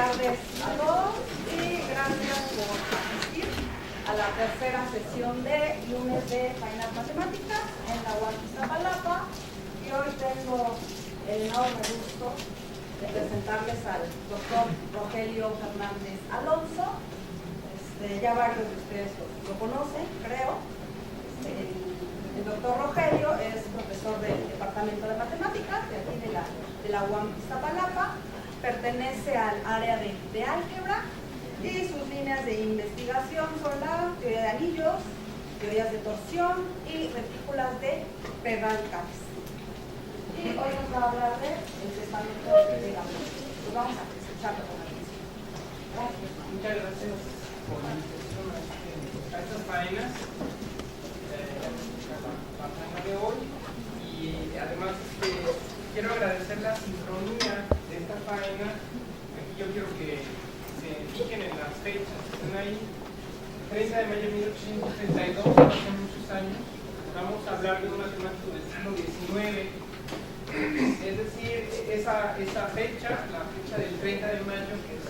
tardes a todos y gracias por asistir a la tercera sesión de lunes de Fine Art Matemáticas en la UAM Iztapalapa. Y hoy tengo el enorme gusto de presentarles al doctor Rogelio Fernández Alonso. Ya varios de ustedes lo conocen, creo. El doctor Rogelio es profesor del Departamento de Matemáticas de aquí de la UAM Iztapalapa. Pertenece al área de álgebra y sus líneas de investigación son la teoría de anillos, teorías de torsión y retículas de P radicales. Y hoy nos va a hablar de el testamento de Gabriel. Pues vamos a escucharlo con atención. Gracias. Muchas gracias por la invitación a estas faenas, la faena de hoy. Y además quiero agradecer la sincronía de esta faena. Aquí yo quiero que se fijen en las fechas, están ahí. 30 de mayo de 1832, hace muchos años. Vamos a hablar de un matemático del siglo XIX. Es decir, esa fecha, la fecha del 30 de mayo, que es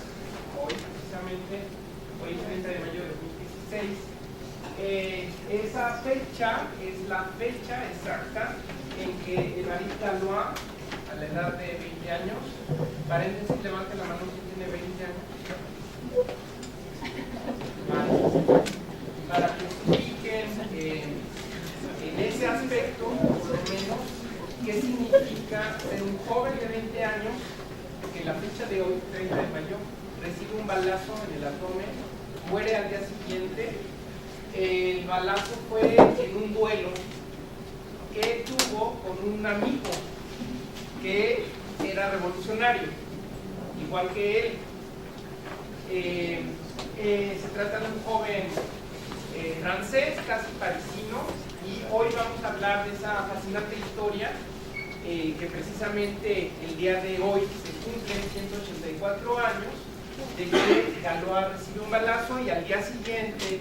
hoy precisamente, hoy es 30 de mayo de 2016, esa fecha es la fecha exacta en que Évariste Galois, a la edad de 20 años, paréntesis, levante la mano si tiene 20 años, para que se fijen en ese aspecto, por lo menos, qué significa ser un joven de 20 años que en la fecha de hoy, 30 de mayo, recibe un balazo en el abdomen, muere al día siguiente. El balazo fue en un duelo que tuvo con un amigo que era revolucionario, igual que él. Se trata de un joven francés, casi parisino, y hoy vamos a hablar de esa fascinante historia que precisamente el día de hoy se cumplen 184 años de que Galois recibe un balazo y al día siguiente,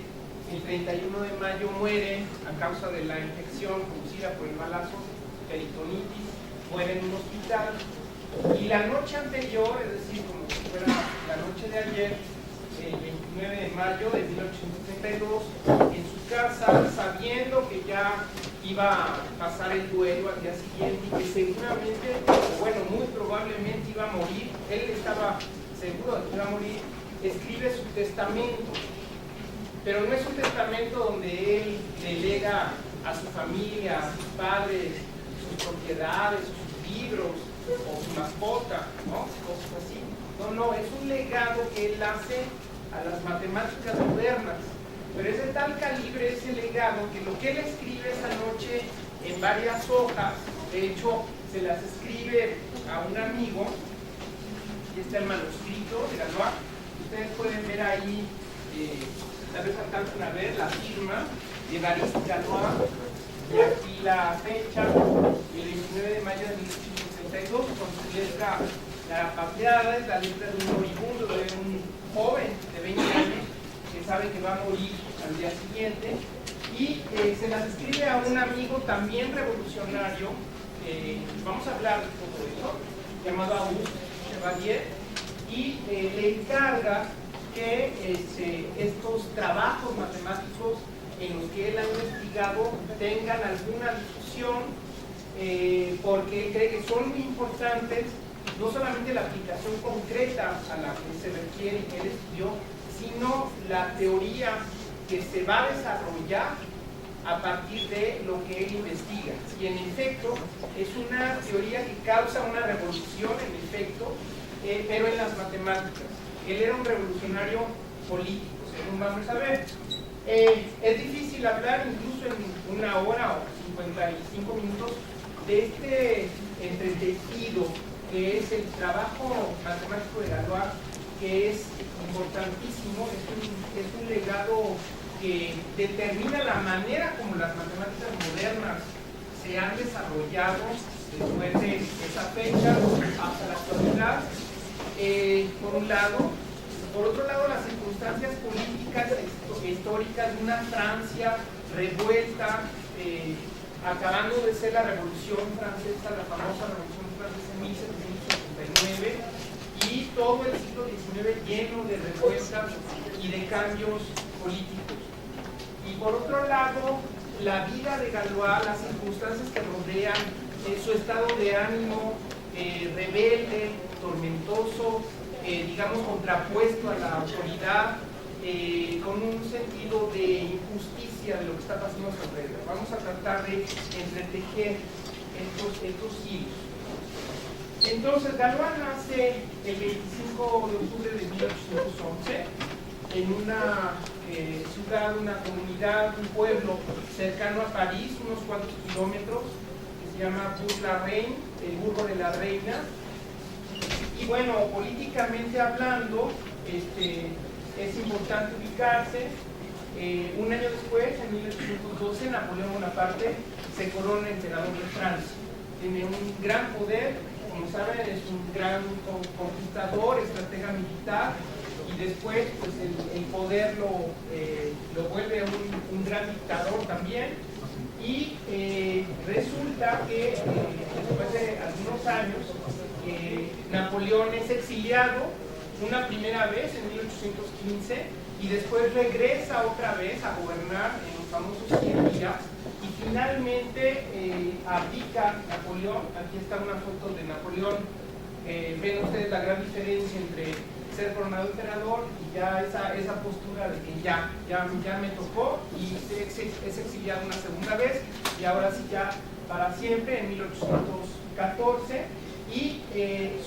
el 31 de mayo, muere a causa de la infección producida por el balazo, peritonitis, muere en un hospital. Y la noche anterior, es decir, como si fuera la noche de ayer, el 29 de mayo de 1832, en su casa, sabiendo que ya iba a pasar el duelo al día siguiente y que seguramente, o bueno, muy probablemente iba a morir, él estaba seguro de que iba a morir, escribe su testamento. Pero no es un testamento donde él delega a su familia, a sus padres, sus propiedades, sus libros o su mascota, ¿no? Cosas así. No, es un legado que él hace a las matemáticas modernas. Pero es de tal calibre ese legado que lo que él escribe esa noche en varias hojas, de hecho se las escribe a un amigo, y está el manuscrito de Galois. Ustedes pueden ver ahí, tal vez alcancen a ver la firma de Évariste Galois, y aquí la fecha, el 29 de mayo de 1862, con su letra garabateada, es la letra de un moribundo, de un joven de 20 años que sabe que va a morir al día siguiente, y se las escribe a un amigo también revolucionario, vamos a hablar de todo eso, llamado Auguste Chevalier, y le encarga que estos trabajos matemáticos en los que él ha investigado tengan alguna difusión, porque él cree que son muy importantes, no solamente la aplicación concreta a la que se requiere y que él estudió, sino la teoría que se va a desarrollar a partir de lo que él investiga. Y en efecto, es una teoría que causa una revolución, en efecto, pero en las matemáticas. Él era un revolucionario político, según vamos a ver. Es difícil hablar incluso en una hora o 55 minutos de este entretejido que es el trabajo matemático de Galois, que es importantísimo, es un legado que determina la manera como las matemáticas modernas se han desarrollado después de esa fecha hasta la actualidad, por un lado. Por otro lado, las circunstancias políticas históricas de una Francia revuelta, acabando de ser la Revolución Francesa, la famosa Revolución Francesa en 1789, y todo el siglo XIX lleno de revueltas y de cambios políticos. Y por otro lado, la vida de Galois, las circunstancias que rodean, su estado de ánimo rebelde, tormentoso, digamos contrapuesto a la autoridad, con un sentido de injusticia de lo que está pasando a su alrededor. Vamos a tratar de entretejer estos hilos. Entonces, Galois nace el 25 de octubre de 1811 en una ciudad, una comunidad, un pueblo cercano a París, unos cuantos kilómetros, que se llama Bourg-la-Reine, el Burgo de la Reina. Y bueno, políticamente hablando, es importante ubicarse. Un año después, en 1812, Napoleón Bonaparte se corona emperador de Francia. Tiene un gran poder, como saben, es un gran conquistador, estratega militar, y después pues, el poder lo vuelve un gran dictador también. Y resulta que después de algunos años, Napoleón es exiliado una primera vez en 1815 y después regresa otra vez a gobernar en los famosos 100 días y finalmente abdica Napoleón. Aquí está una foto de Napoleón. Ven ustedes la gran diferencia entre ser coronado emperador y ya esa postura de que ya me tocó, y es exiliado una segunda vez y ahora sí ya para siempre en 1814, y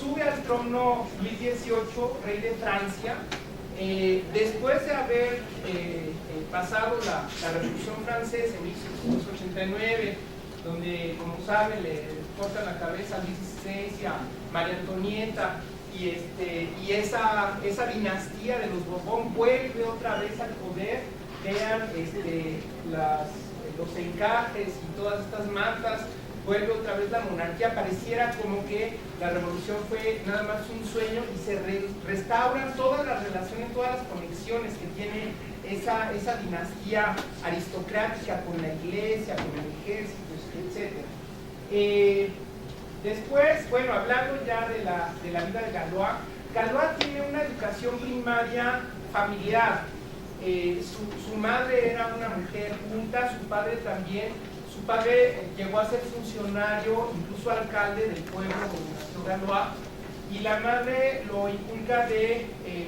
sube al trono Luis XVIII, rey de Francia, después de haber pasado la Revolución Francesa en 1789, donde, como saben, le cortan la cabeza a Luis XVI y a María Antonieta, y esa dinastía de los Borbón vuelve otra vez al poder. Vean los encajes y todas estas mantas, vuelve otra vez la monarquía. Pareciera como que la revolución fue nada más un sueño y se restauran todas las relaciones, todas las conexiones que tiene esa dinastía aristocrática con la iglesia, con el ejército, etc. Después, bueno, hablando ya de la vida de Galois, Galois tiene una educación primaria familiar. Su madre era una mujer culta, su padre también. Su padre llegó a ser funcionario, incluso alcalde del pueblo donde nació Galois, y la madre lo inculca de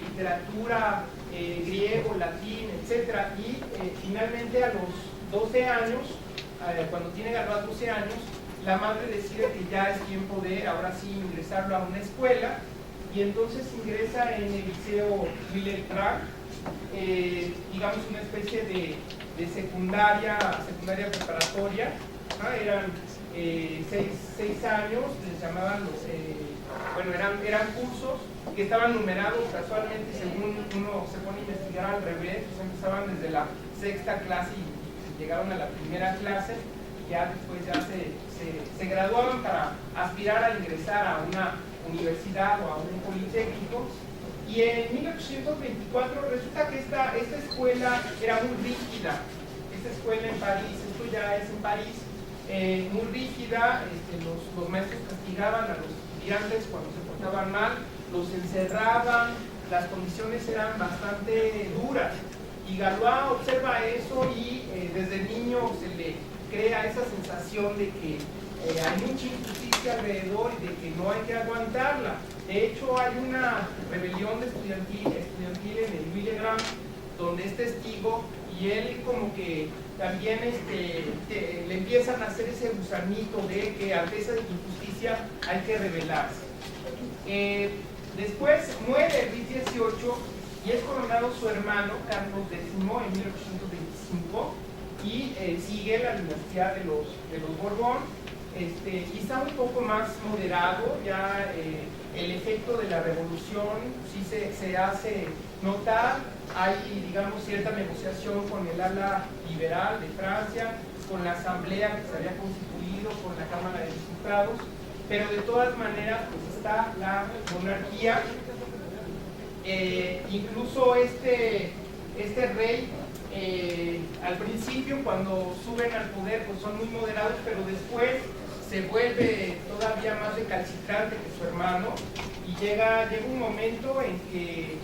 literatura, griego, latín, etc. Y finalmente a los 12 años, cuando tiene Galois 12 años, la madre decide que ya es tiempo de, ahora sí, ingresarlo a una escuela, y entonces ingresa en el liceo Villers-Trac, digamos una especie de secundaria preparatoria, ¿no? Eran 6 años, les llamaban eran cursos que estaban numerados casualmente según uno se pone a investigar al revés. Pues empezaban desde la 6ª clase y llegaron a la primera clase. Ya después se graduaban para aspirar a ingresar a una universidad o a un politécnico. Y en 1824 resulta que esta escuela era muy rígida. Esta escuela en París, esto ya es en París, muy rígida. Los maestros castigaban a los estudiantes cuando se portaban mal, los encerraban, las condiciones eran bastante duras. Y Galois observa eso y desde niño se le crea esa sensación de que hay mucha injusticia alrededor y de que no hay que aguantarla. De hecho, hay una rebelión estudiantil en el Louis-le-Grand, donde es testigo, y él como que también le empiezan a hacer ese gusanito de que ante esa injusticia hay que rebelarse. Después muere Luis XVIII y es coronado su hermano Carlos X en 1825, y sigue la dinastía de los Borbón, quizá un poco más moderado. Ya el efecto de la revolución sí se hace notar. Hay, digamos, cierta negociación con el ala liberal de Francia, con la asamblea que se había constituido, con la Cámara de Diputados, pero de todas maneras pues está la monarquía. Incluso este rey, al principio, cuando suben al poder, pues son muy moderados, pero después se vuelve todavía más recalcitrante que su hermano, y llega un momento en que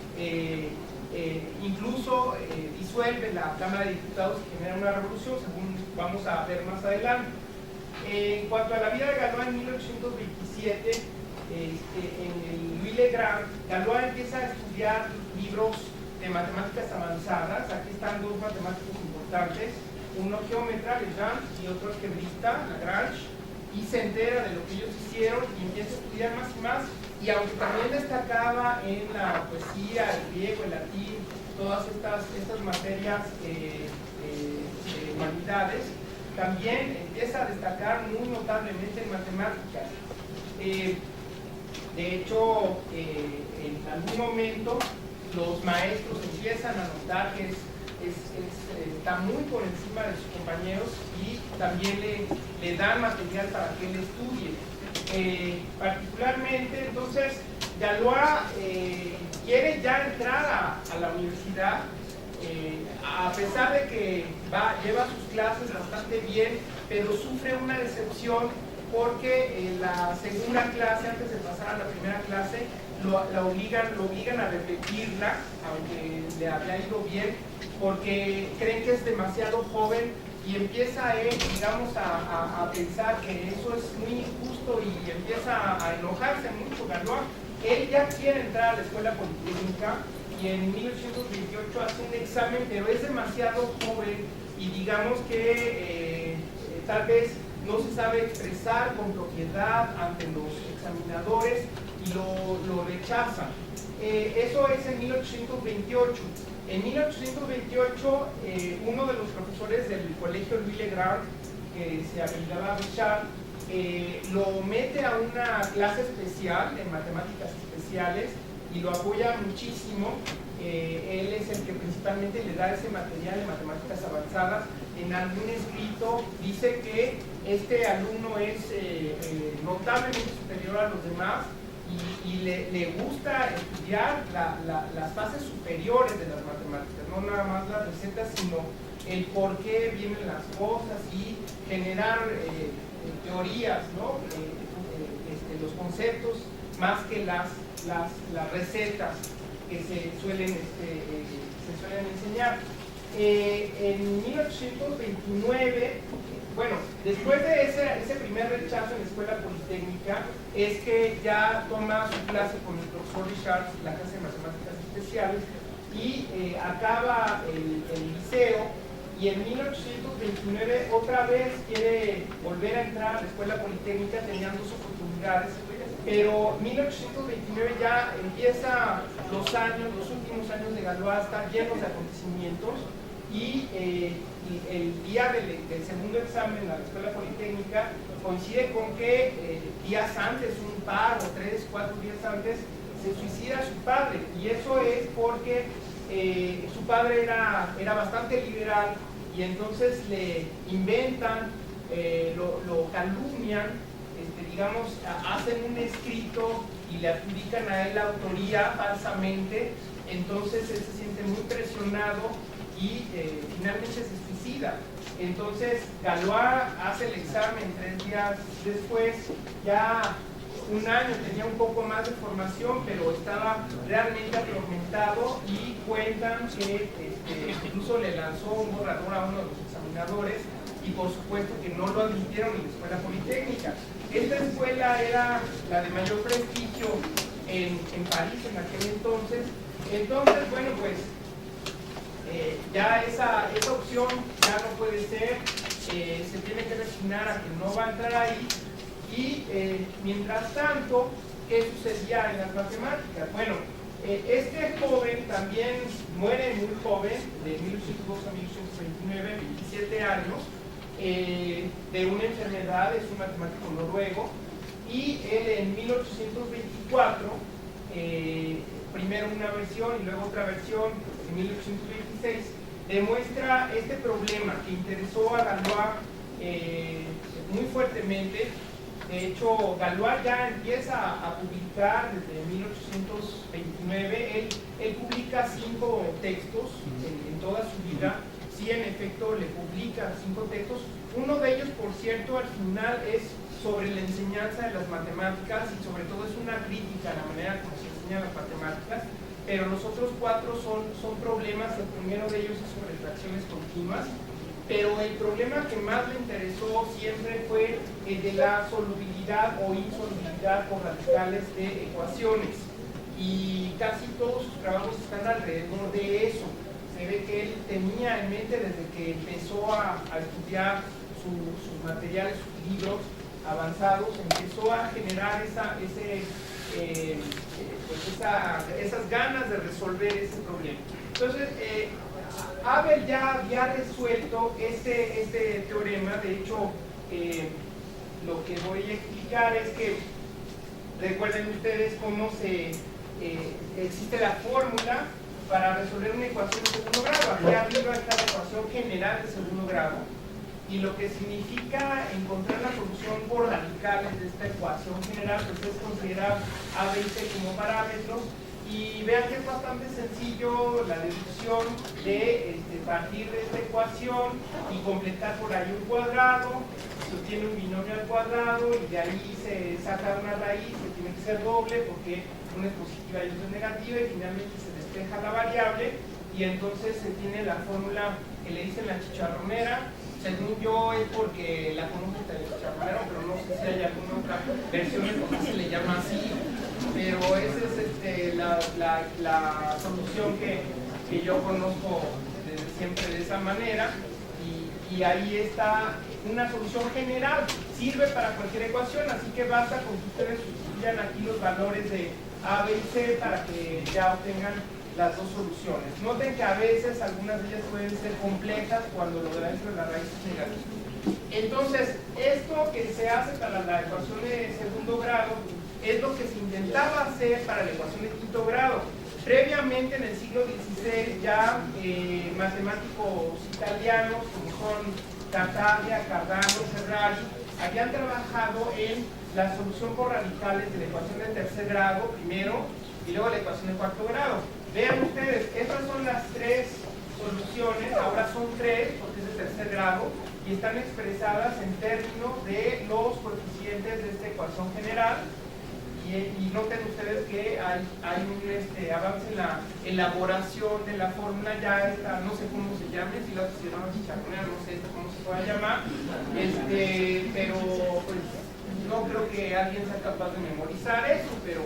incluso disuelve la Cámara de Diputados y genera una revolución, según vamos a ver más adelante. En cuanto a la vida de Galois, en 1827, en el Louis le Grand, Galois empieza a estudiar libros de matemáticas avanzadas. Aquí están dos matemáticos importantes, uno geómetra, Legendre, y otro algebrista, Lagrange, y se entera de lo que ellos hicieron y empieza a estudiar más y más. Y aunque también destacaba en la poesía, el griego, el latín, todas estas materias de humanidades, también empieza a destacar muy notablemente en matemáticas. De hecho, en algún momento los maestros empiezan a notar que está muy por encima de sus compañeros y también le dan material para que él estudie. Particularmente, entonces, Galois quiere ya entrar a la universidad, a pesar de que lleva sus clases bastante bien, pero sufre una decepción porque la segunda clase, antes de pasar a la primera clase, lo obligan a repetirla, aunque le había ido bien, porque creen que es demasiado joven y empieza él, digamos, a pensar que eso es muy injusto y empieza a enojarse mucho. Galois, él ya quiere entrar a la escuela politécnica y en 1828 hace un examen, pero es demasiado joven y digamos que tal vez no se sabe expresar con propiedad ante los examinadores y lo rechazan. Eso es en 1828. En 1828, uno de los profesores del colegio Louis le Grand, que se apellidaba Richard, lo mete a una clase especial en matemáticas especiales y lo apoya muchísimo. Él es el que principalmente le da ese material de matemáticas avanzadas. En algún escrito dice que este alumno es notablemente superior a los demás y le gusta estudiar las fases superiores de las matemáticas, no nada más las recetas, sino el por qué vienen las cosas y generar teorías, ¿no? Los conceptos más que las recetas que se suelen enseñar. En 1829, bueno, después de ese primer rechazo en la escuela politécnica, es que ya toma su clase con el profesor Richard, la clase de matemáticas especiales, y acaba el liceo, y en 1829 otra vez quiere volver a entrar a la escuela politécnica. Tenían dos oportunidades, pero 1829 ya empieza los últimos años de Galois, están llenos de acontecimientos, y el día del segundo examen en la escuela politécnica coincide con que días antes, un par o 3, 4 días antes, se suicida su padre, y eso es porque su padre era bastante liberal y entonces le inventan, lo calumnian, digamos, hacen un escrito y le adjudican a él la autoría falsamente. Entonces él se siente muy presionado y finalmente se suicida. Entonces Galois hace el examen 3 días después, ya un año, tenía un poco más de formación, pero estaba realmente atormentado, y cuentan que incluso le lanzó un borrador a uno de los examinadores y por supuesto que no lo admitieron en la escuela politécnica. Esta escuela era la de mayor prestigio en París en aquel entonces. Entonces, bueno, pues ya esa opción ya no puede ser, se tiene que resignar a que no va a entrar ahí. Y mientras tanto, ¿qué sucedía en las matemáticas? Bueno, este joven también muere muy joven, de 1802 a 1829, 27 años, de una enfermedad. Es un matemático noruego, y él en 1824, primero una versión y luego otra versión en 1826, demuestra este problema que interesó a Galois muy fuertemente. De hecho, Galois ya empieza a publicar desde 1829. Él publica 5 textos en toda su vida. Sí, en efecto, le publica 5 textos. Uno de ellos, por cierto, al final es sobre la enseñanza de las matemáticas, y sobre todo es una crítica a la manera como enseñan las matemáticas, pero los otros 4 son problemas. El primero de ellos es sobre fracciones continuas, pero el problema que más le interesó siempre fue el de la solubilidad o insolubilidad por radicales de ecuaciones, y casi todos sus trabajos están alrededor de eso. Se ve que él tenía en mente desde que empezó a estudiar sus materiales, sus libros avanzados, empezó a generar esas ganas de resolver ese problema. Entonces, Abel ya había resuelto este teorema. De hecho, lo que voy a explicar es que recuerden ustedes cómo existe la fórmula para resolver una ecuación de segundo grado. Aquí arriba está la ecuación general de segundo grado, y lo que significa encontrar la solución por radicales de esta ecuación general, pues es considerar A, B y C como parámetros. Y vean que es bastante sencillo la deducción de partir de esta ecuación y completar por ahí un cuadrado. Se obtiene un binomio al cuadrado y de ahí se saca una raíz que tiene que ser doble porque una es positiva y otra es negativa, y finalmente se despeja la variable, y entonces se tiene la fórmula que le dicen la chicharronera. Según yo es porque la conozco de chicharronera, pero no sé si hay alguna otra versión en que se le llama así. Pero esa es la solución que yo conozco desde siempre de esa manera, y ahí está una solución general, sirve para cualquier ecuación, así que basta con que ustedes sustituyan aquí los valores de A, B y C para que ya obtengan las dos soluciones. Noten que a veces algunas de ellas pueden ser complejas cuando lo de dentro de la raíz es negativo. Entonces, esto que se hace para la ecuación de segundo grado es lo que se intentaba hacer para la ecuación de quinto grado. Previamente, en el siglo XVI, ya matemáticos italianos como son Tartaglia, Cardano, Ferrari, habían trabajado en la solución por radicales de la ecuación de tercer grado primero, y luego la ecuación de cuarto grado. Vean ustedes, estas son las 3 soluciones, ahora son 3 porque es de tercer grado, y están expresadas en términos de los coeficientes de esta ecuación general. Y noten ustedes que hay un avance en la elaboración de la fórmula. Ya está, no sé cómo se llame, si la pusieron chicharronera, no sé cómo se pueda llamar, pero pues no creo que alguien sea capaz de memorizar eso, pero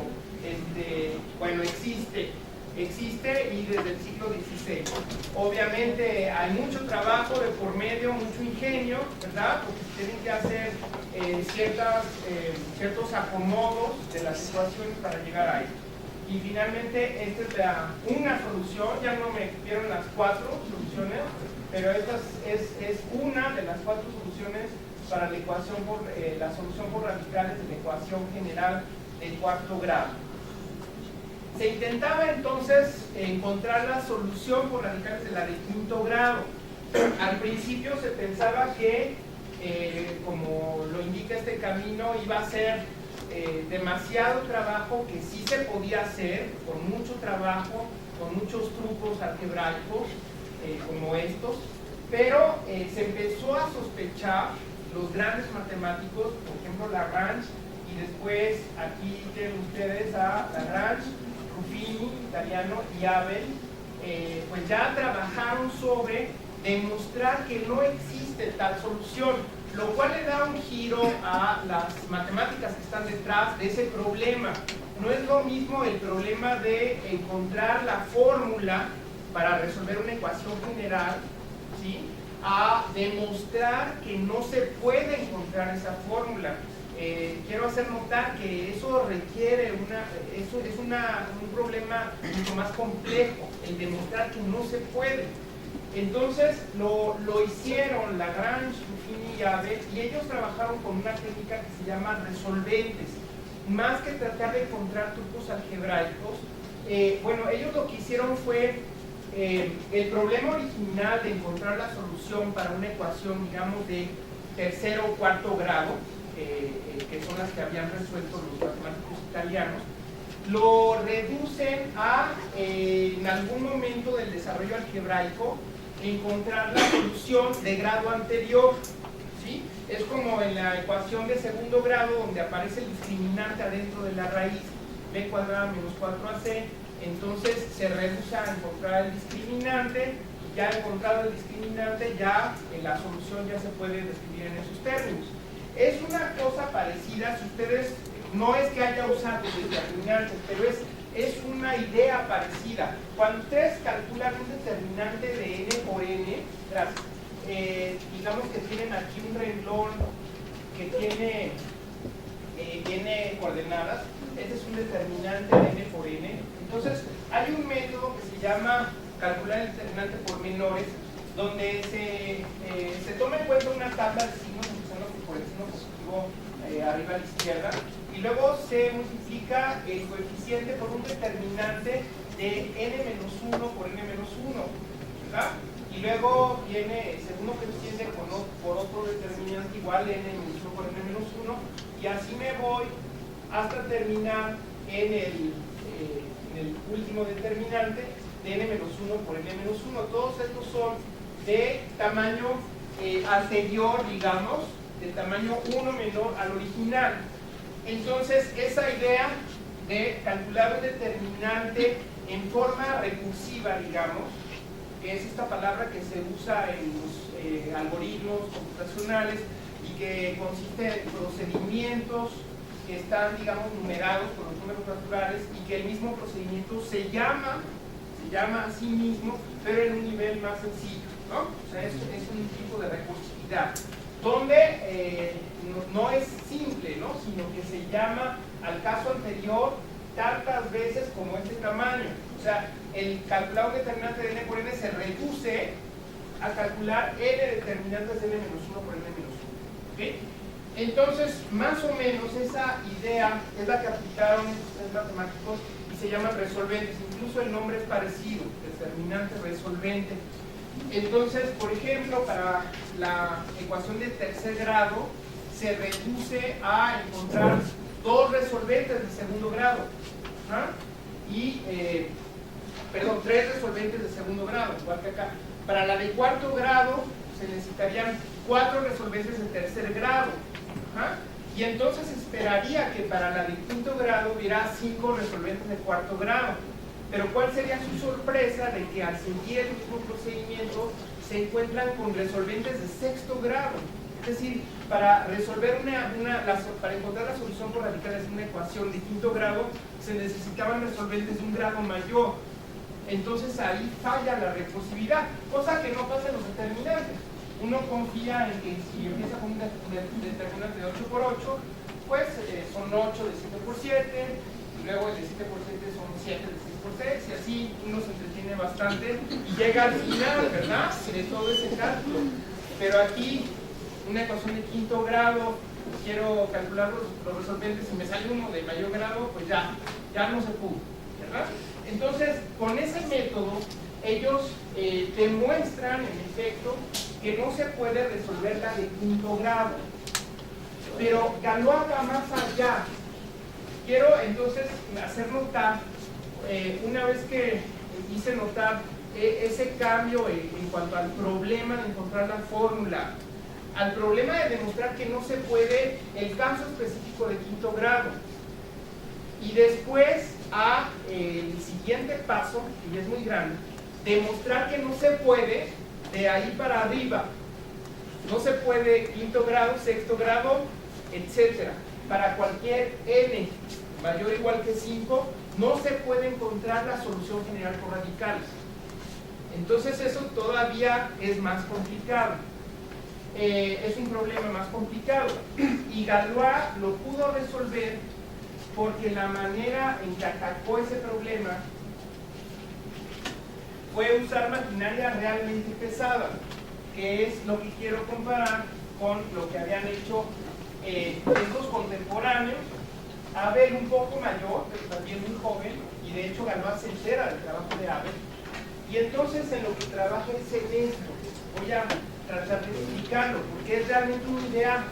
bueno, existe y desde el siglo XVI. Obviamente hay mucho trabajo de por medio, mucho ingenio, ¿verdad? Porque se tienen que hacer ciertos acomodos de las ecuaciones para llegar ahí. Y finalmente esta es una solución. Ya no me dieron las 4 soluciones, pero esta es una de las 4 soluciones para la ecuación la solución por radicales de la ecuación general de cuarto grado. Se intentaba entonces encontrar la solución por radicales de la de quinto grado. Al principio se pensaba que, como lo indica este camino, iba a ser demasiado trabajo, que sí se podía hacer con mucho trabajo, con muchos trucos algebraicos como estos, pero se empezó a sospechar los grandes matemáticos, por ejemplo Lagrange, y después aquí tienen ustedes a Lagrange, Ruffini, italiano, y Abel, pues ya trabajaron sobre demostrar que no existe tal solución, lo cual le da un giro a las matemáticas que están detrás de ese problema. No es lo mismo el problema de encontrar la fórmula para resolver una ecuación general, ¿sí?, a demostrar que no se puede encontrar esa fórmula. Quiero hacer notar que eso requiere un problema mucho más complejo, el demostrar que no se puede. Entonces lo hicieron Lagrange, Ruffini y Abel, y ellos trabajaron con una técnica que se llama resolventes. Más que tratar de encontrar trucos algebraicos, bueno, ellos lo que hicieron fue el problema original de encontrar la solución para una ecuación, digamos, de tercero o cuarto grado, que son las que habían resuelto los matemáticos italianos, lo reducen a, en algún momento del desarrollo algebraico, encontrar la solución de grado anterior, ¿sí? Es como en la ecuación de segundo grado, donde aparece el discriminante adentro de la raíz. b cuadrada menos 4ac, entonces se rehúsa a encontrar el discriminante. Ya encontrado el discriminante, ya la solución ya se puede describir en esos términos. Es una cosa parecida, si ustedes, no es que haya usado determinantes, pero es una idea parecida. Cuando ustedes calculan un determinante de n por n, digamos que tienen aquí un renglón que tiene n coordenadas, este es un determinante de n por n. Entonces, hay un método que se llama calcular el determinante por menores, donde se toma en cuenta una tabla de signos, empezando por el signo positivo arriba a la izquierda, y luego se multiplica el coeficiente por un determinante de n-1 por n-1, ¿verdad? Y luego viene el segundo coeficiente por otro determinante igual n-1 por n-1, y así me voy hasta terminar en el último determinante de n-1 por n-1. Todos estos son de tamaño anterior, digamos, de tamaño 1 menor al original. Entonces, esa idea de calcular un determinante en forma recursiva, digamos, que es esta palabra que se usa en los algoritmos computacionales y que consiste en procedimientos que están, digamos, numerados por los números naturales, y que el mismo procedimiento se llama a sí mismo, pero en un nivel más sencillo, ¿no? O sea, es un tipo de recursividad, donde no es simple, ¿no? Sino que se llama al caso anterior tantas veces como este tamaño. O sea, el calcular un determinante de n por n se reduce a calcular n determinantes de n-1 por n-1. ¿Okay? Entonces, más o menos esa idea es la que aplicaron estos matemáticos y se llaman resolventes. Incluso el nombre es parecido, determinante resolvente. Entonces, por ejemplo, para la ecuación de tercer grado se reduce a encontrar dos resolventes de segundo grado. Tres resolventes de segundo grado, igual que acá. Para la de cuarto grado se necesitarían 4 resolventes de tercer grado. Y entonces esperaría que para la de quinto grado hubiera 5 resolventes de cuarto grado. Pero ¿cuál sería su sorpresa de que al seguir el mismo procedimiento se encuentran con resolventes de sexto grado? Es decir, para resolver para encontrar la solución por radicales de una ecuación de quinto grado se necesitaban resolventes de un grado mayor. Entonces ahí falla la recursividad, cosa que no pasa en los determinantes. Uno confía en que si empieza con un determinante de 8 por 8, pues son 8 de 7 por 7, y luego el de 7 por 7 son 7 de 6 por 6, y así uno se entretiene bastante y llega al final, ¿verdad? De todo ese cálculo. Pero aquí, una ecuación de quinto grado, quiero calcular los resolventes y me sale uno de mayor grado, pues ya no se pudo, ¿verdad? Entonces, con ese método, ellos demuestran, en efecto, que no se puede resolver la de quinto grado. Pero Galois va más allá. Quiero entonces hacer notar, una vez que hice notar ese cambio en cuanto al problema de encontrar la fórmula, al problema de demostrar que no se puede el caso específico de quinto grado, y después el siguiente paso, que ya es muy grande, demostrar que no se puede de ahí para arriba. No se puede quinto grado, sexto grado, etcétera. Para cualquier n mayor o igual que 5, no se puede encontrar la solución general por radicales. Entonces eso todavía es más complicado. Es un problema más complicado. Y Galois lo pudo resolver porque la manera en que atacó ese problema fue usar maquinaria realmente pesada, que es lo que quiero comparar con lo que habían hecho estos contemporáneos. Abel un poco mayor, pero también muy joven, y de hecho Galois se entera del trabajo de Abel. Y entonces en lo que trabaja es en esto. Voy a tratar de explicarlo, porque es realmente una idea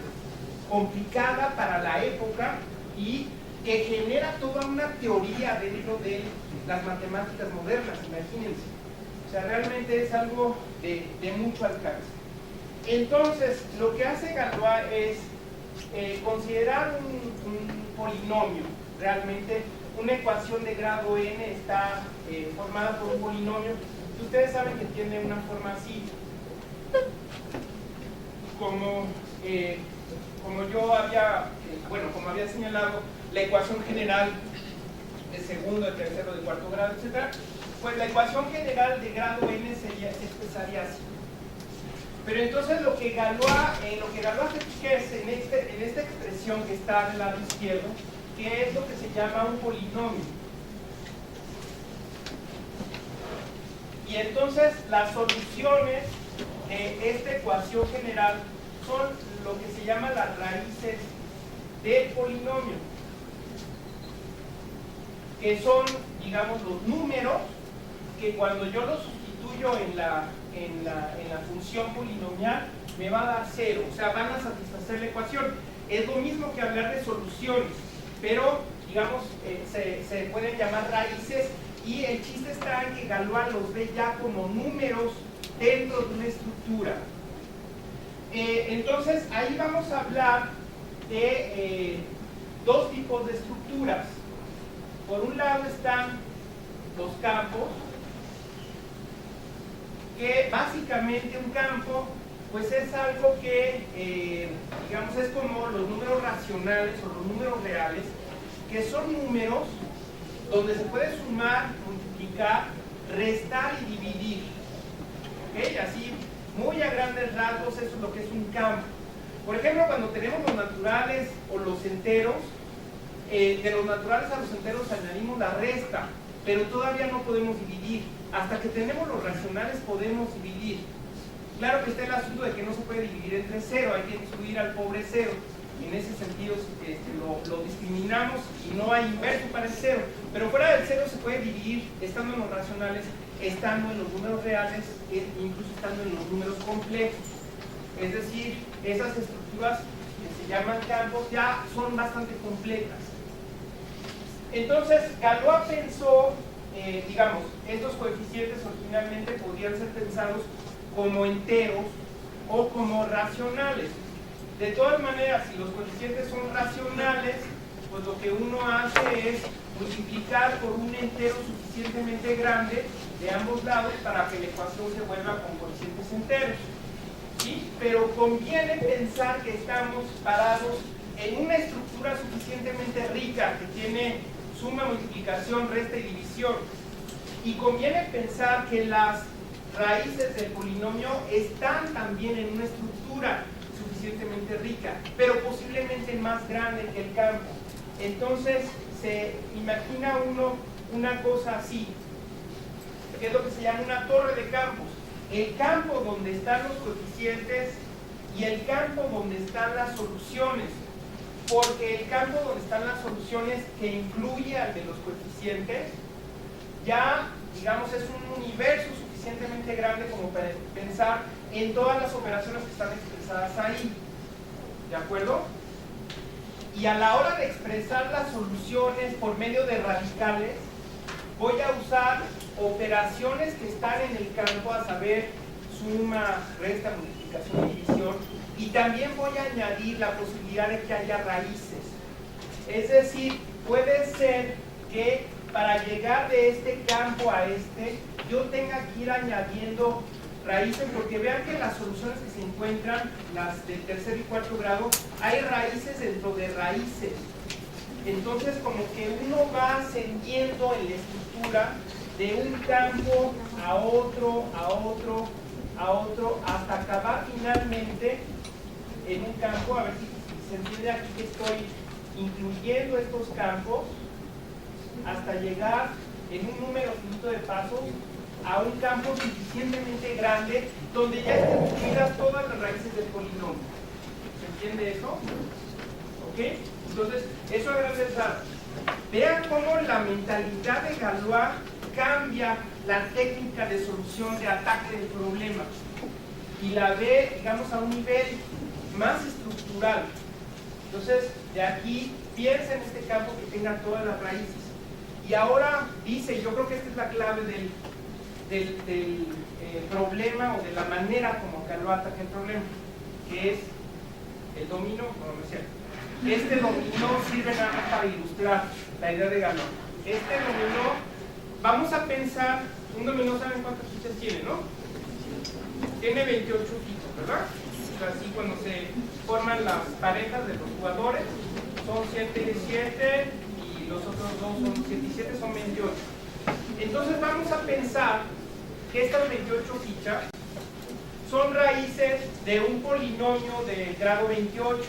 complicada para la época y que genera toda una teoría dentro de las matemáticas modernas, imagínense. O sea, realmente es algo de mucho alcance. Entonces, lo que hace Galois es considerar un polinomio, realmente una ecuación de grado n está formada por un polinomio. Ustedes saben que tiene una forma así, como yo había, como había señalado, la ecuación general de segundo, de tercero, de cuarto grado, etc. Pues la ecuación general de grado n se expresaría así. Pero entonces lo que Galois se fija es en esta expresión que está del lado izquierdo, que es lo que se llama un polinomio. Y entonces las soluciones de esta ecuación general son lo que se llama las raíces del polinomio, que son, digamos, los números que cuando yo los sustituyo en la función polinomial me va a dar 0, o sea, van a satisfacer la ecuación. Es lo mismo que hablar de soluciones, pero, digamos, se pueden llamar raíces, y el chiste está en que Galois los ve ya como números dentro de una estructura. Entonces, ahí vamos a hablar de dos tipos de estructuras. Por un lado están los campos, que básicamente un campo pues es algo que, digamos, es como los números racionales o los números reales, que son números donde se puede sumar, multiplicar, restar y dividir. ¿Ok? Así, muy a grandes rasgos, eso es lo que es un campo. Por ejemplo, cuando tenemos los naturales o los enteros, de los naturales a los enteros añadimos la resta, pero todavía no podemos dividir. Hasta que tenemos los racionales podemos dividir. Claro que está el asunto de que no se puede dividir entre cero, hay que excluir al pobre cero. En ese sentido lo discriminamos y no hay inverso para el cero. Pero fuera del cero se puede dividir estando en los racionales, estando en los números reales, incluso estando en los números complejos. Es decir, esas estructuras que se llaman campos ya son bastante complejas. Entonces, Galois pensó, digamos, estos coeficientes originalmente podrían ser pensados como enteros o como racionales. De todas maneras, si los coeficientes son racionales, pues lo que uno hace es multiplicar por un entero suficientemente grande de ambos lados para que la ecuación se vuelva con coeficientes enteros. ¿Sí? Pero conviene pensar que estamos parados en una estructura suficientemente rica que tiene suma, multiplicación, resta y división. Y conviene pensar que las raíces del polinomio están también en una estructura suficientemente rica, pero posiblemente más grande que el campo. Entonces se imagina uno una cosa así, que es lo que se llama una torre de campos. El campo donde están los coeficientes y el campo donde están las soluciones, porque el campo donde están las soluciones, que incluye al de los coeficientes, ya, digamos, es un universo suficientemente grande como para pensar en todas las operaciones que están expresadas ahí. ¿De acuerdo? Y a la hora de expresar las soluciones por medio de radicales, voy a usar operaciones que están en el campo, a saber, suma, resta, multiplicación y división, y también voy a añadir la posibilidad de que haya raíces. Es decir, puede ser que para llegar de este campo a este, yo tenga que ir añadiendo raíces, porque vean que las soluciones que se encuentran, las del tercer y cuarto grado, hay raíces dentro de raíces. Entonces, como que uno va ascendiendo en la estructura de un campo a otro, a otro, a otro, hasta acabar finalmente en un campo. A ver si se entiende aquí que estoy incluyendo estos campos hasta llegar en un número finito de pasos a un campo suficientemente grande donde ya están incluidas todas las raíces del polinomio. ¿Se entiende eso? ¿Ok? Entonces, eso a grandes rasgos. Vean cómo la mentalidad de Galois cambia la técnica de solución, de ataque del problema, y la ve, digamos, a un nivel más estructural. Entonces, de aquí, piensa en este campo que tenga todas las raíces. Y ahora dice, yo creo que esta es la clave del problema, o de la manera como Galois ataca el problema, que es el dominó, no es cierto. Este dominó sirve nada más para ilustrar la idea de Galois. este dominó, vamos a pensar, un dominó, ¿saben cuántas fichas tiene, no? Tiene 28 fichas, ¿verdad? Así cuando se forman las parejas de los jugadores, son 7 y 7, y los otros dos son 7 y 7, son 28. Entonces vamos a pensar que estas 28 fichas son raíces de un polinomio de grado 28.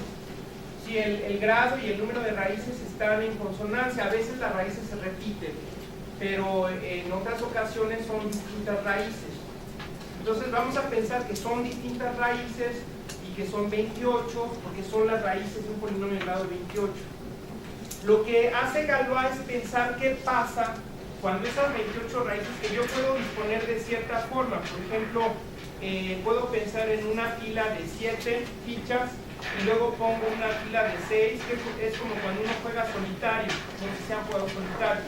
Si el grado y el número de raíces están en consonancia, a veces las raíces se repiten, pero en otras ocasiones son distintas raíces. Entonces vamos a pensar que son distintas raíces y que son 28, porque son las raíces de un polinomio de grado 28. Lo que hace Galois es pensar qué pasa cuando esas 28 raíces, que yo puedo disponer de cierta forma, por ejemplo, puedo pensar en una fila de 7 fichas y luego pongo una fila de 6, que es como cuando uno juega solitario, no sé si han jugado solitario.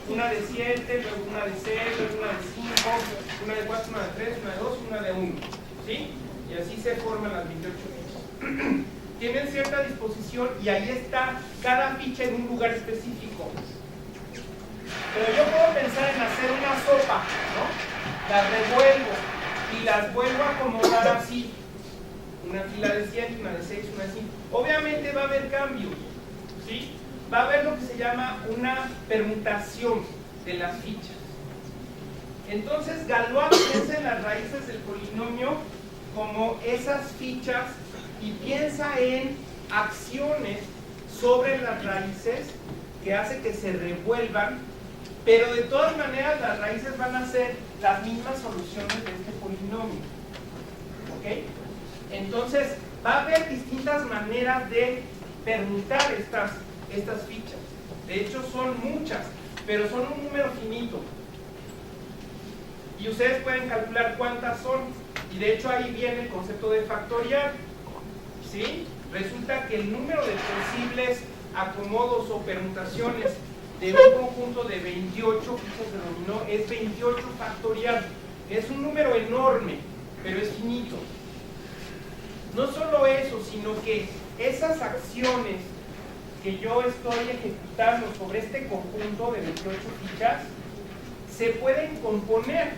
Una de 7, luego una de 6, luego una de 5, una de 4, una de 3, una de 2, una de 1. ¿Sí? Y así se forman las 28 fichas. Tienen cierta disposición y ahí está cada ficha en un lugar específico. Pero yo puedo pensar en hacer una sopa, ¿no? Las revuelvo y las vuelvo a acomodar así. Una fila de 7, una de 6, una de 5. Obviamente va a haber cambios, ¿sí? Va a haber lo que se llama una permutación de las fichas. Entonces Galois piensa en las raíces del polinomio como esas fichas y piensa en acciones sobre las raíces que hace que se revuelvan, pero de todas maneras las raíces van a ser las mismas soluciones de este polinomio. ¿Ok? Entonces va a haber distintas maneras de permutar estas fichas. De hecho son muchas, pero son un número finito. Y ustedes pueden calcular cuántas son. Y de hecho ahí viene el concepto de factorial. ¿Sí? Resulta que el número de posibles acomodos o permutaciones de un conjunto de 28 fichas de dominó es 28 factorial. Es un número enorme, pero es finito. No solo eso, sino que esas acciones que yo estoy ejecutando sobre este conjunto de 28 fichas se pueden componer.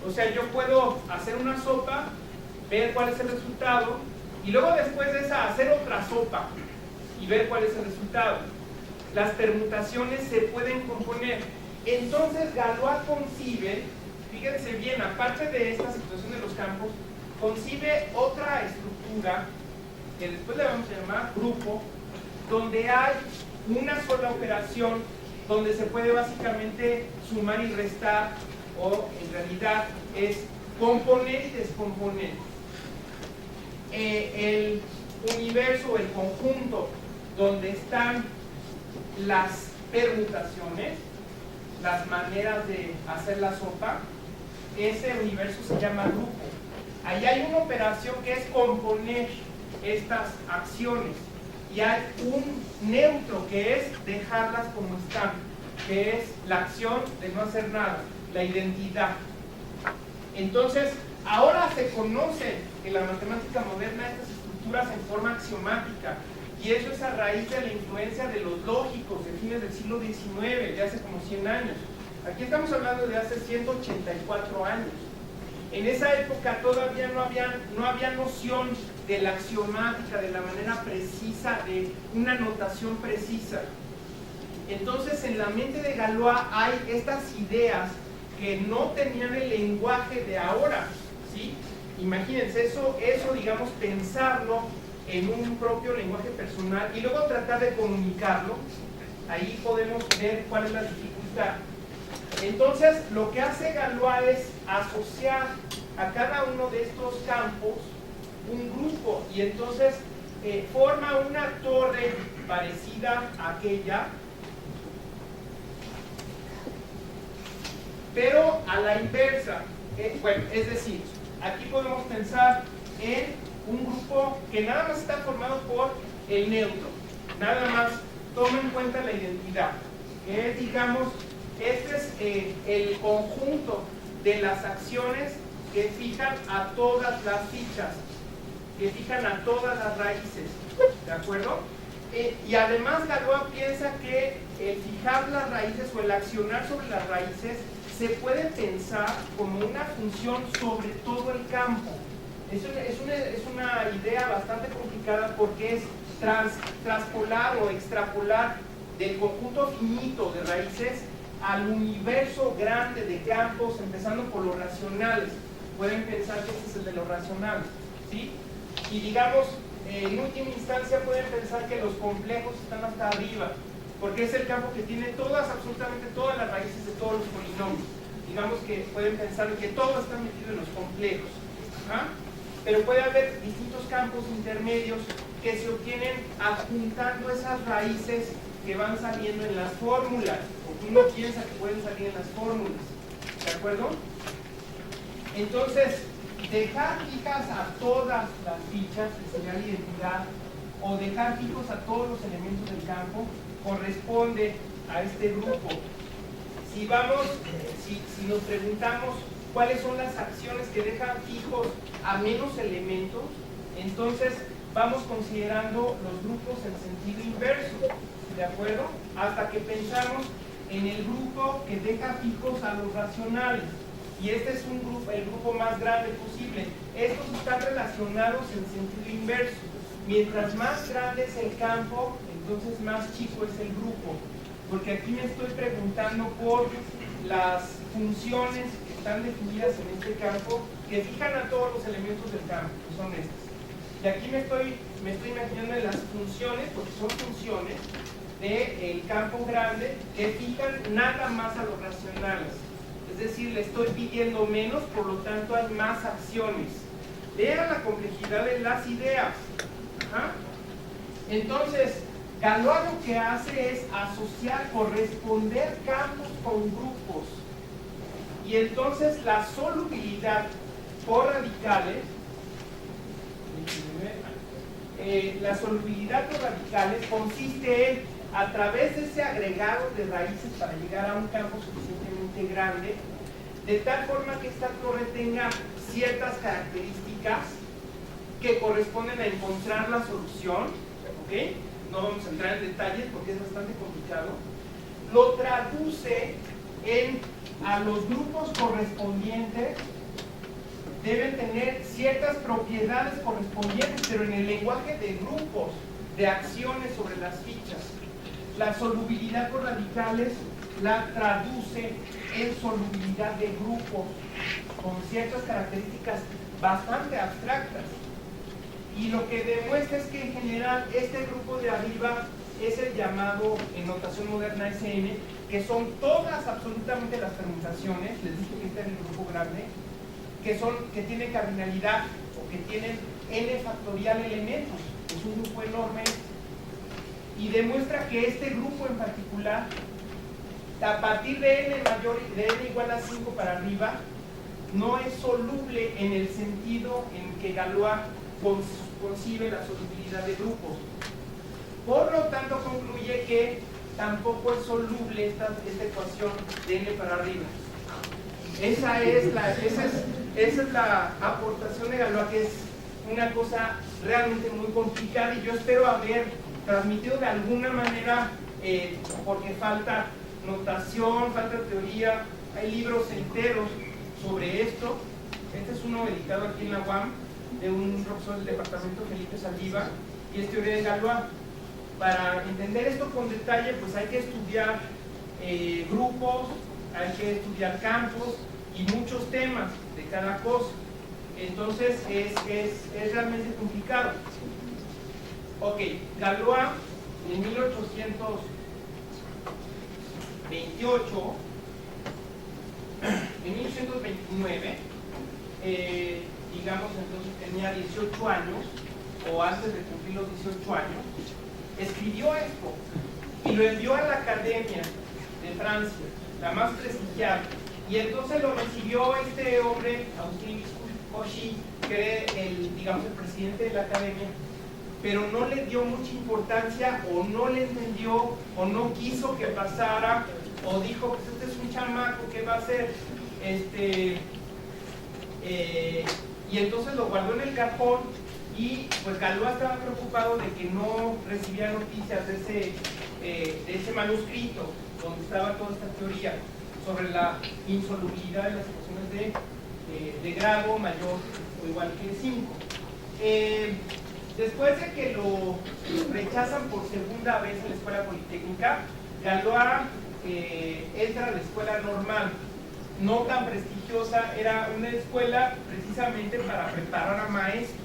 O sea, yo puedo hacer una sopa, ver cuál es el resultado y luego después de esa hacer otra sopa y ver cuál es el resultado. Las permutaciones se pueden componer. Entonces Galois concibe, fíjense bien, aparte de esta situación de los campos, concibe otra estructura que después le vamos a llamar grupo, donde hay una sola operación donde se puede básicamente sumar y restar, o en realidad es componer y descomponer. El universo, el conjunto donde están las permutaciones, las maneras de hacer la sopa, ese universo se llama grupo. Ahí hay una operación que es componer estas acciones y hay un neutro que es dejarlas como están, que es la acción de no hacer nada, la identidad. Entonces, ahora se conoce en la matemática moderna estas estructuras en forma axiomática, y eso es a raíz de la influencia de los lógicos de fines del siglo XIX, de hace como 100 años. Aquí estamos hablando de hace 184 años. En esa época todavía no había noción de la axiomática, de la manera precisa, de una notación precisa. Entonces, en la mente de Galois hay estas ideas que no tenían el lenguaje de ahora, ¿sí? Imagínense, eso digamos, pensarlo en un propio lenguaje personal y luego tratar de comunicarlo. Ahí podemos ver cuál es la dificultad. Entonces, lo que hace Galois es asociar a cada uno de estos campos un grupo, y entonces forma una torre parecida a aquella, pero a la inversa. Bueno, es decir, aquí podemos pensar en un grupo que nada más está formado por el neutro, nada más toma en cuenta la identidad, que es, digamos, este es el conjunto de las acciones que fijan a todas las fichas, que fijan a todas las raíces, ¿de acuerdo? Y además Galois piensa que el fijar las raíces o el accionar sobre las raíces se puede pensar como una función sobre todo el campo. Es una idea bastante complicada porque es traspolar o extrapolar del conjunto finito de raíces al universo grande de campos, empezando por los racionales. Pueden pensar que este es el de los racionales, ¿sí? Y digamos, en última instancia pueden pensar que los complejos están hasta arriba, porque es el campo que tiene absolutamente todas las raíces de todos los polinomios. Digamos que pueden pensar que todo está metido en los complejos. ¿Ah? Pero puede haber distintos campos intermedios que se obtienen adjuntando esas raíces que van saliendo en las fórmulas, porque uno piensa que pueden salir en las fórmulas, ¿de acuerdo? Entonces, dejar fijas a todas las fichas, que sería la identidad, o dejar fijos a todos los elementos del campo, corresponde a este grupo. Si nos preguntamos cuáles son las acciones que dejan fijos a menos elementos, entonces vamos considerando los grupos en sentido inverso, ¿de acuerdo? Hasta que pensamos en el grupo que deja fijos a los racionales. Y este es el grupo más grande posible. Estos están relacionados en sentido inverso. Mientras más grande es el campo, entonces más chico es el grupo. Porque aquí me estoy preguntando por las funciones que están definidas en este campo, que fijan a todos los elementos del campo, que son estas. Y aquí me estoy imaginando en las funciones, porque son funciones del campo grande que fijan nada más a los racionales. Es decir, le estoy pidiendo menos, por lo tanto hay más acciones. Vean la complejidad de las ideas. ¿Ah? Entonces, Galois lo que hace es asociar, corresponder campos con grupos. Y entonces la solubilidad por radicales, consiste en, a través de ese agregado de raíces para llegar a un campo suficientemente grande, de tal forma que esta torre tenga ciertas características que corresponden a encontrar la solución, ¿ok? No vamos a entrar en detalles porque es bastante complicado. Lo traduce a los grupos correspondientes deben tener ciertas propiedades correspondientes, pero en el lenguaje de grupos, de acciones sobre las fichas. La solubilidad por radicales la traduce en solubilidad de grupos con ciertas características bastante abstractas. Y lo que demuestra es que en general este grupo de arriba es el llamado en notación moderna SN, que son todas absolutamente las permutaciones, les dije que está en el grupo grande, que tienen cardinalidad o que tienen n factorial elementos. Es un grupo enorme y demuestra que este grupo en particular, a partir de n mayor, de n igual a 5 para arriba, no es soluble en el sentido en que Galois concibe la solubilidad de grupos. Por lo tanto, concluye que tampoco es soluble esta ecuación de n para arriba. Esa es la aportación de Galois, que es una cosa realmente muy complicada, y yo espero haber transmitido de alguna manera, porque falta notación, falta teoría, hay libros enteros sobre esto. Este es uno editado aquí en la UAM, de un profesor del departamento, Felipe Saldívar, y es teoría de Galois. Para entender esto con detalle, pues hay que estudiar grupos, hay que estudiar campos y muchos temas de cada cosa. Entonces es realmente complicado. Ok, Galois en 1828, en 1829, digamos entonces tenía 18 años, o antes de cumplir los 18 años, escribió esto y lo envió a la Academia de Francia, la más prestigiada, y entonces lo recibió este hombre, Agustín Cauchy, que era el presidente de la Academia, pero no le dio mucha importancia, o no le entendió, o no quiso que pasara, o dijo, pues este es un chamaco, ¿qué va a hacer? Y entonces lo guardó en el cajón, y pues Galois estaba preocupado de que no recibía noticias de ese manuscrito donde estaba toda esta teoría sobre la insolubilidad de las ecuaciones de grado mayor o igual que 5. Después de que lo rechazan por segunda vez en la escuela politécnica, Galois entra a la escuela normal, no tan prestigiosa, era una escuela precisamente para preparar a maestros,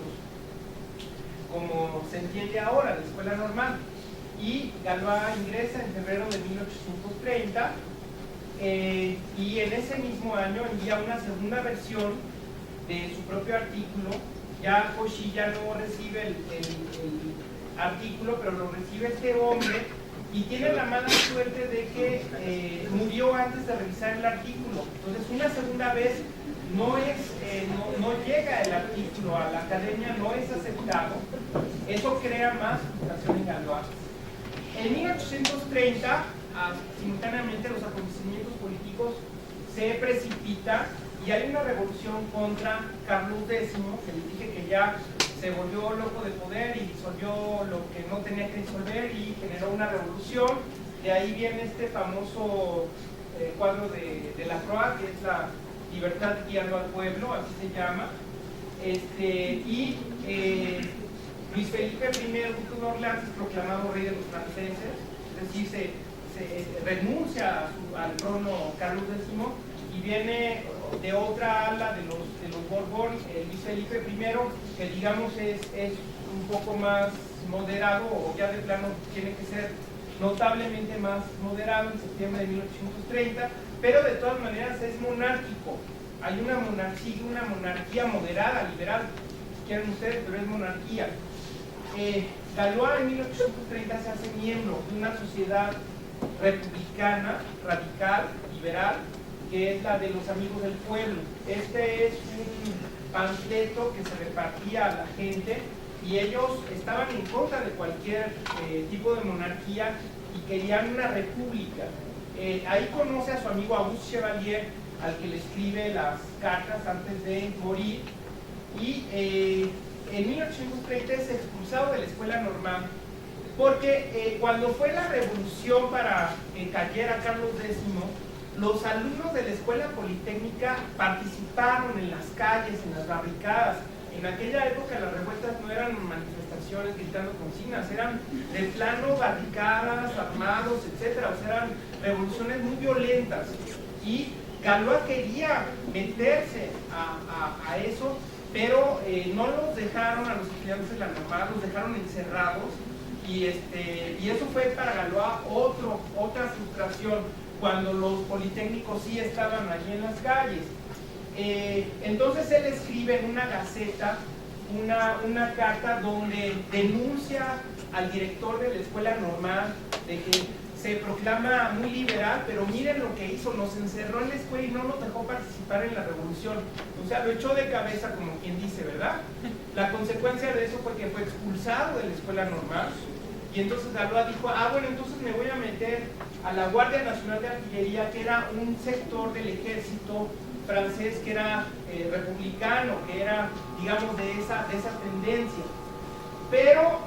como se entiende ahora, la escuela normal. Y Galois ingresa en febrero de 1830 y en ese mismo año envía una segunda versión de su propio artículo. Ya Cauchy ya no recibe el artículo, pero lo recibe este hombre y tiene la mala suerte de que murió antes de revisar el artículo. Entonces una segunda vez no llega el artículo a la academia, no es aceptado. Eso crea más frustración en Galois. En 1830, simultáneamente los acontecimientos políticos se precipitan y hay una revolución contra Carlos X, que les dije que ya se volvió loco de poder y disolvió lo que no tenía que disolver y generó una revolución. De ahí viene este famoso cuadro de Lacroix, que es la libertad guiando al pueblo, así se llama. Luis Felipe I, duque de Orleans, es proclamado rey de los franceses, es decir, se renuncia al trono Carlos X y viene de otra ala de los Borbón, Luis Felipe I, que digamos es un poco más moderado, o ya de plano tiene que ser notablemente más moderado en septiembre de 1830, pero de todas maneras es monárquico. Hay una monarquía moderada, liberal, si quieren ustedes, pero es monarquía. Galois en 1830 se hace miembro de una sociedad republicana, radical, liberal, que es la de los Amigos del Pueblo. Este es un panfleto que se repartía a la gente y ellos estaban en contra de cualquier tipo de monarquía y querían una república. Ahí conoce a su amigo Auguste Chevalier, al que le escribe las cartas antes de morir, y en 1830 es expulsado de la escuela normal porque cuando fue la revolución para que cayera Carlos X, los alumnos de la escuela politécnica participaron en las calles, en las barricadas. En aquella época las revueltas no eran manifestaciones gritando consignas, eran de plano barricadas, armados, etc. O sea, eran revoluciones muy violentas. Y Galois quería meterse a eso, pero no los dejaron a los estudiantes de la normal, los dejaron encerrados. Y eso fue para Galois otra frustración, cuando los politécnicos sí estaban allí en las calles. Entonces él escribe en una gaceta una carta donde denuncia al director de la escuela normal de que se proclama muy liberal, pero miren lo que hizo, nos encerró en la escuela y no nos dejó participar en la revolución. O sea, lo echó de cabeza, como quien dice, ¿verdad? La consecuencia de eso fue que fue expulsado de la escuela normal. Y entonces Galois dijo, bueno, entonces me voy a meter a la Guardia Nacional de Artillería, que era un sector del ejército francés que era republicano, que era, digamos, de esa tendencia. Pero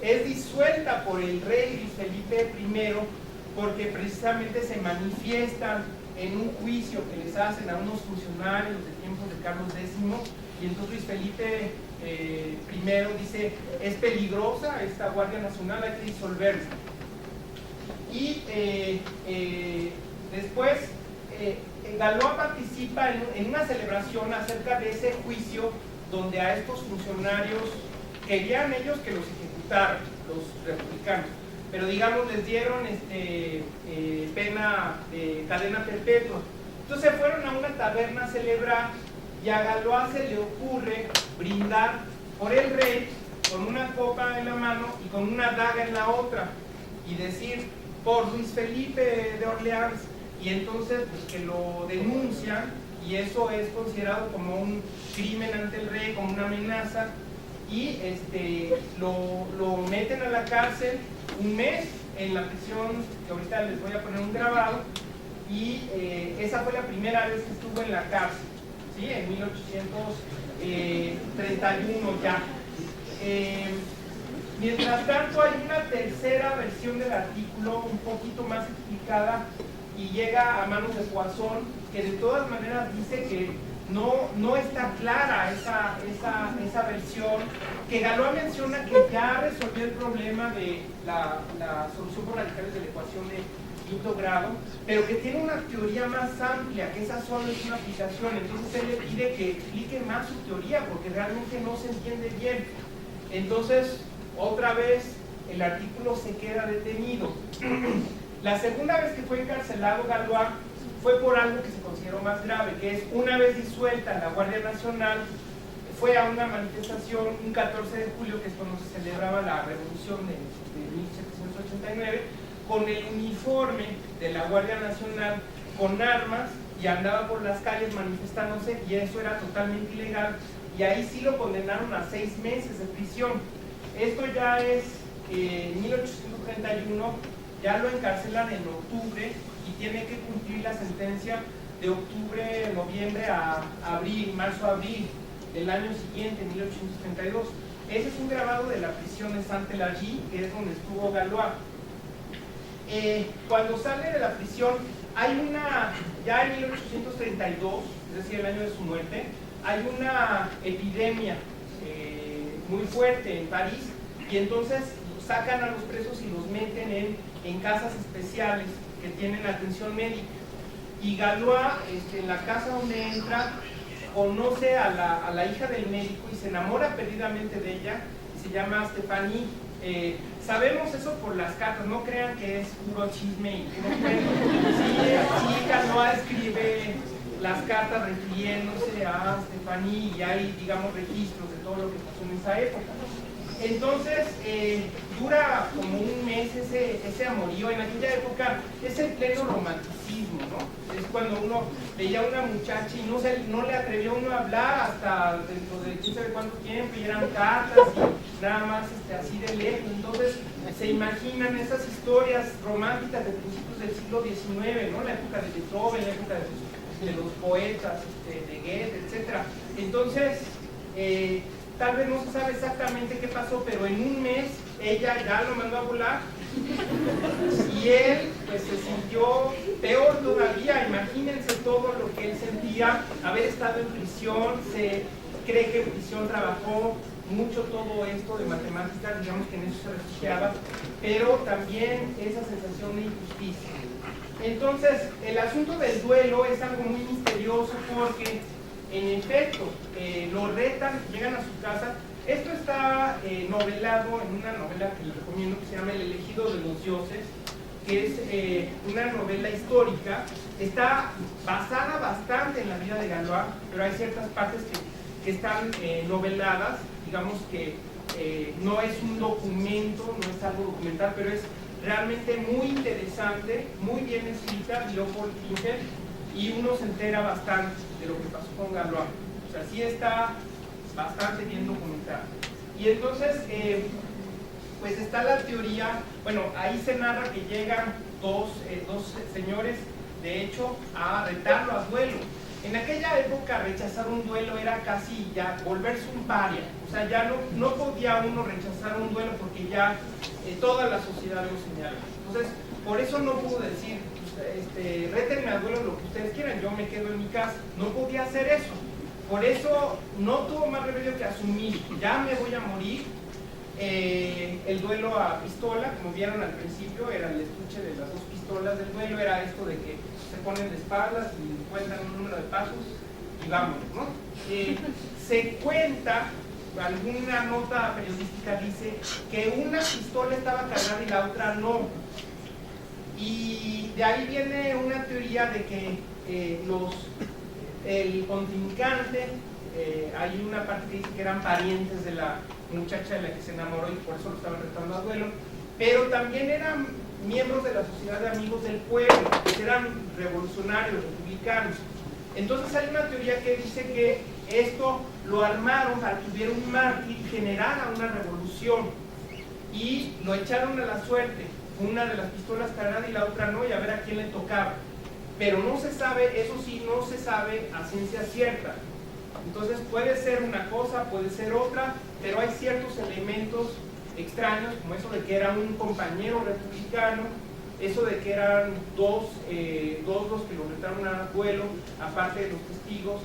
es disuelta por el rey Luis Felipe I, porque precisamente se manifiestan en un juicio que les hacen a unos funcionarios de tiempos de Carlos X, y entonces Luis Felipe I dice, es peligrosa esta Guardia Nacional, hay que disolverla. Y después Galois participa en una celebración acerca de ese juicio donde a estos funcionarios querían ellos que los ejecutaran, los republicanos, pero digamos les dieron pena de cadena perpetua. Entonces fueron a una taberna a celebrar y a Galois se le ocurre brindar por el rey con una copa en la mano y con una daga en la otra y decir por Luis Felipe de Orleans, y entonces pues, que lo denuncian y eso es considerado como un crimen ante el rey, como una amenaza, y lo meten a la cárcel un mes en la prisión, que ahorita les voy a poner un grabado, y esa fue la primera vez que estuvo en la cárcel, ¿sí? En 1831 ya. Mientras tanto, hay una tercera versión del artículo, un poquito más explicada, y llega a manos de Poisson, que de todas maneras dice que no está clara esa versión, que Galois menciona que ya resolvió el problema de la solución por radicales de la ecuación de quinto grado, pero que tiene una teoría más amplia, que esa solo es una aplicación. Entonces él le pide que explique más su teoría, porque realmente no se entiende bien. Entonces, otra vez, el artículo se queda detenido. La segunda vez que fue encarcelado Galois fue por algo que se consideró más grave, que es una vez disuelta la Guardia Nacional, fue a una manifestación un 14 de julio, que es cuando se celebraba la revolución de 1789, con el uniforme de la Guardia Nacional, con armas, y andaba por las calles manifestándose, y eso era totalmente ilegal, y ahí sí lo condenaron a 6 meses de prisión. Esto ya es 1831, ya lo encarcelan en octubre, y tiene que cumplir la sentencia de octubre, noviembre a abril, marzo-abril del año siguiente, 1832. Ese es un grabado de la prisión de Saint-Pélagie, que es donde estuvo Galois. Cuando sale de la prisión, hay una, ya en 1832, es decir, el año de su muerte, hay una epidemia muy fuerte en París, y entonces sacan a los presos y los meten en casas especiales que tienen atención médica. Y Galois, en la casa donde entra, conoce a la hija del médico y se enamora perdidamente de ella, y se llama Stéphanie. Sabemos eso por las cartas, no crean que es puro chisme y puro cuento. Sí, Galois escribe las cartas refiriéndose a Stéphanie, y hay, digamos, registros de todo lo que pasó en esa época. Entonces, dura como un mes ese amorío. En aquella época es el pleno romanticismo, ¿no? Es cuando uno veía a una muchacha y no le atrevió uno a hablar hasta dentro de quién sabe cuánto tiempo, y eran cartas y nada más así de lejos. Entonces, se imaginan esas historias románticas de principios del siglo XIX, ¿no? La época de Beethoven, la época de los poetas, de Goethe, etc. Entonces, tal vez no se sabe exactamente qué pasó, pero en un mes ella ya lo mandó a volar, y él pues se sintió peor todavía. Imagínense todo lo que él sentía, haber estado en prisión. Se cree que en prisión trabajó mucho todo esto de matemáticas, digamos que en eso se refugiaba, pero también esa sensación de injusticia. Entonces, el asunto del duelo es algo muy misterioso, porque en efecto, lo retan, llegan a su casa. Esto está novelado en una novela que les recomiendo, que se llama El elegido de los dioses, que es una novela histórica. Está basada bastante en la vida de Galois, pero hay ciertas partes que están noveladas, digamos que no es un documento, no es algo documental, pero es realmente muy interesante, muy bien escrita, Leopold Klinger, y uno se entera bastante de lo que pasó con Galois. O sea, sí está bastante bien documentado. Y entonces, pues está la teoría. Bueno, ahí se narra que llegan dos señores, de hecho, a retarlo a duelo. En aquella época rechazar un duelo era casi ya volverse un paria. O sea, ya no podía uno rechazar un duelo, porque ya toda la sociedad lo señala. Entonces, por eso no pudo decir, rétenme a duelo lo que ustedes quieran, yo me quedo en mi casa. No podía hacer eso. Por eso no tuvo más remedio que asumir, ya me voy a morir. El duelo a pistola, como vieron al principio, era el estuche de las 2 pistolas del duelo. Era esto de que se ponen de espaldas y cuentan un número de pasos y vámonos, ¿no? Se cuenta, alguna nota periodística dice que una pistola estaba cargada y la otra no. Y de ahí viene una teoría de que el contrincante, hay una parte que dice que eran parientes de la muchacha de la que se enamoró, y por eso lo estaban retando a duelo, pero también eran miembros de la Sociedad de Amigos del Pueblo, que eran revolucionarios, republicanos. Entonces hay una teoría que dice que esto lo armaron para que hubiera un mártir y generara una revolución, y lo echaron a la suerte, una de las pistolas cargada y la otra no, y a ver a quién le tocaba. Pero no se sabe, eso sí, no se sabe a ciencia cierta Entonces puede ser una cosa, puede ser otra, pero hay ciertos elementos extraños, como eso de que era un compañero republicano, eso de que eran dos los que lo retaron a duelo, aparte de los testigos.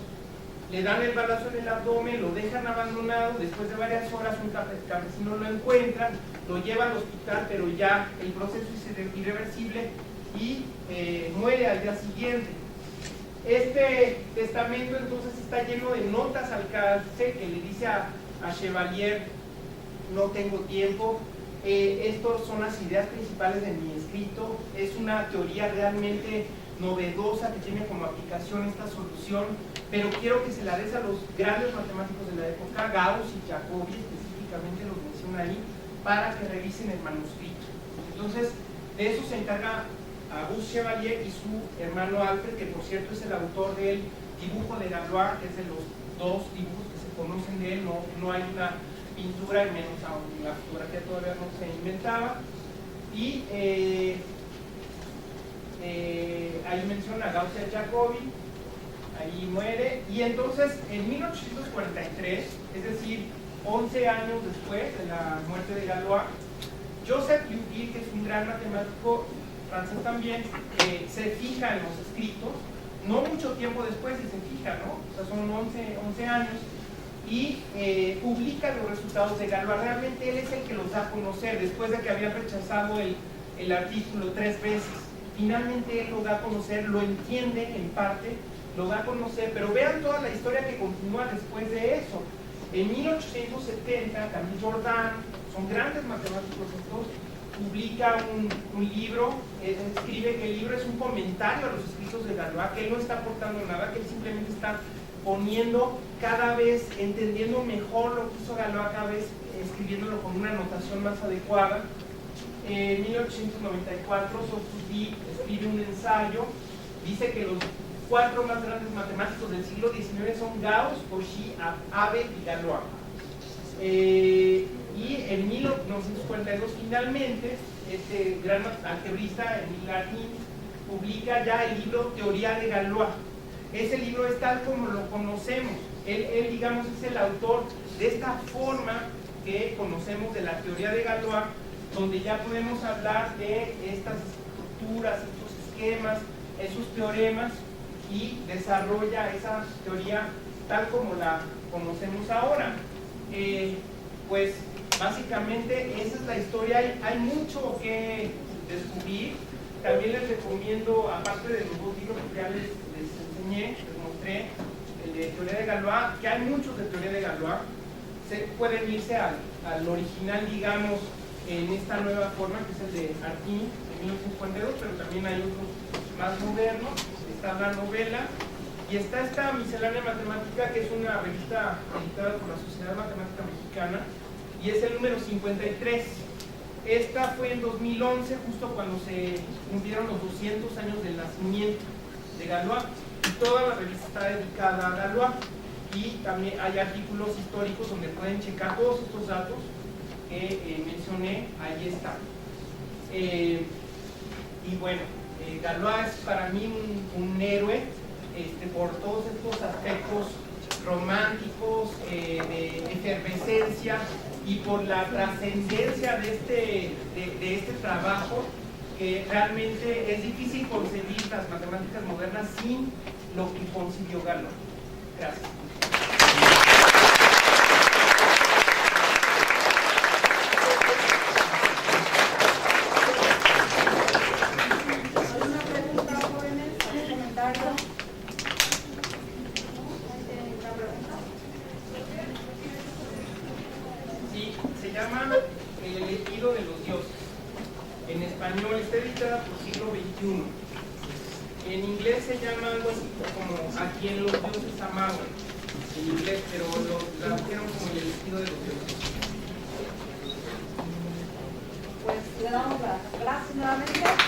Le dan el balazo en el abdomen, lo dejan abandonado, después de varias horas un campesino lo encuentra, lo lleva al hospital, pero ya el proceso es irreversible y muere al día siguiente. Este testamento entonces está lleno de notas al cárcel que le dice a Chevalier: no tengo tiempo, estas son las ideas principales de mi escrito, es una teoría realmente novedosa que tiene como aplicación esta solución, pero quiero que se la des a los grandes matemáticos de la época, Gauss y Jacobi específicamente los menciona ahí, para que revisen el manuscrito. Entonces, de eso se encarga Auguste Chevalier y su hermano Alfred, que por cierto es el autor del dibujo de Galois, que es de los dos dibujos que se conocen de él, no hay una pintura, y menos aún la fotografía todavía no se inventaba. Y ahí menciona a Gauss y a Jacobi, ahí muere, y entonces en 1843, es decir, 11 años después de la muerte de Galois, Joseph Liouville, que es un gran matemático francés también, se fija en los escritos, no mucho tiempo después, y se fija, ¿no? O sea, son 11 años, y publica los resultados de Galois. Realmente él es el que los da a conocer, después de que había rechazado el artículo 3 veces. Finalmente él lo da a conocer, lo entiende en parte, lo da a conocer, pero vean toda la historia que continúa después de eso. En 1870, Camille Jordan, son grandes matemáticos estos, publica un libro, escribe que el libro es un comentario a los escritos de Galois, que él no está aportando nada, que él simplemente está poniendo cada vez, entendiendo mejor lo que hizo Galois, cada vez escribiéndolo con una notación más adecuada. En 1894, Saussure escribe un ensayo, dice que los 4 más grandes matemáticos del siglo XIX son Gauss, Cauchy, Abbe y Galois. Y en 1942 finalmente este gran algebrista, Émile Larkin, publica ya el libro Teoría de Galois. Ese libro es tal como lo conocemos. Él digamos es el autor de esta forma que conocemos de la teoría de Galois, donde ya podemos hablar de estas estructuras, estos esquemas, esos teoremas, y desarrolla esa teoría tal como la conocemos ahora. Pues básicamente esa es la historia. Hay mucho que descubrir. También les recomiendo, aparte de los 2 libros que ya les enseñé, les mostré, el de teoría de Galois, que hay muchos de teoría de Galois. Pueden irse al original, digamos, en esta nueva forma, que es el de Artin de 1952, pero también hay otros más modernos. Está la novela y está esta miscelánea matemática, que es una revista editada por la Sociedad Matemática Mexicana, y es el número 53. Esta fue en 2011, justo cuando se cumplieron los 200 años del nacimiento de Galois, y toda la revista está dedicada a Galois, y también hay artículos históricos donde pueden checar todos estos datos que mencioné, ahí están. Y bueno, Galois es para mí un héroe por todos estos aspectos románticos, de efervescencia, y por la trascendencia de este trabajo, que realmente es difícil concebir las matemáticas modernas sin lo que concibió Galois. Gracias. El elegido de los dioses. En español está editada por siglo XXI. En inglés se llama algo así como A quien los dioses amaban, en inglés, pero lo tradujeron como el elegido de los dioses. Pues le damos las gracias nuevamente.